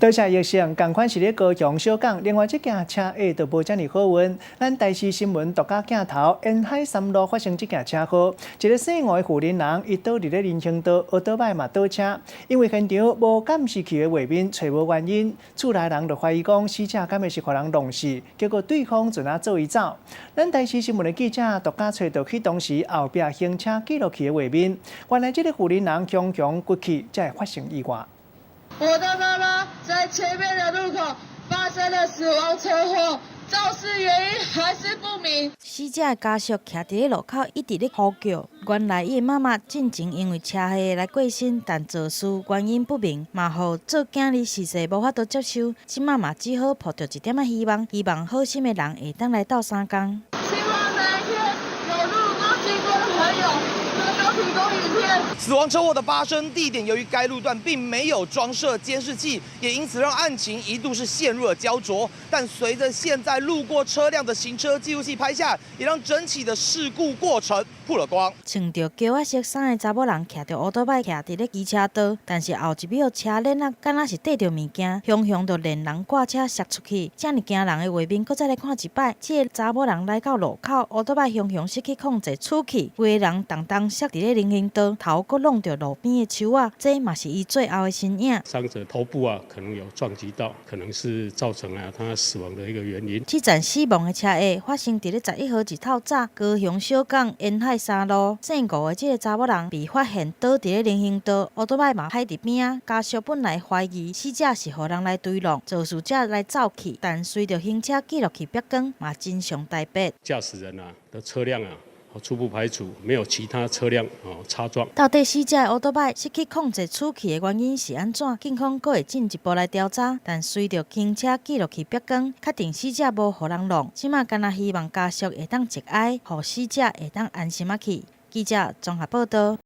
多谢疫情，同款是咧高雄小港，另外一件车祸就无遮尔好运。咱台视新闻独家镜头，沿海三路发生这件车祸，一个姓吴的妇人人，伊倒伫咧人行道，奥多摆嘛倒车，因为现场无监视器的画面，找无原因，厝内人就怀疑讲死者敢会是互人弄死，结果对方就拿做伊走。咱台视新闻的记者独家找到去当时后壁行车记录器的画面，原来这个妇人人强强骨气，才会发生意外。 我的妈妈在前面的路口发生了死亡车祸，肇事原因还是不明。死者的家属徛伫咧路口，一直咧呼叫。原来伊的妈妈进前因为车祸来过身，但肇事原因不明，嘛互做囝儿逝世无法度接受。即马嘛只好抱着一点仔希望好心的人会当来斗相共。希望哪一天有路过经过的朋友能够提供影片。 死亡车祸的发生地点，由于该路段并没有装设监视器，也因此让案情一度是陷入了焦灼。但随着现在路过车辆的行车记录器拍下，也让整起的事故过程曝了光。穿着胶仔色衫的查某人徛着乌托摆徛伫咧机车道，但是后一秒车链啊，敢若是缀着物件，雄雄就连人挂车摔出去。遮尔惊人的画面，搁再来看一摆，这个查某人来到路口，乌托摆雄雄失去控制出去，规个人重重摔伫咧人行道，头搁弄着路边的树啊，这嘛是伊最后的身影。伤者头部啊可能有撞击到，可能是造成他死亡的一个原因。这场死亡的车祸发生伫咧11号日头早，高雄小港沿海三路姓吴的这个查某人被发现倒伫咧人行道，乌托摆嘛歹伫边啊。家属本来怀疑死者是互人来追弄，肇事者来走去，但随着行车记录器曝光，嘛真相大白。驾驶人的车辆初步排除没有其他车辆擦撞。到底死者的乌托摆失去控制出去的原因是安怎？警方阁会进一步来调查，但随着行车记录器曝光，确定死者无互人弄，即马干那希望家属会当节哀，互死者会当安心去。记者综合报道。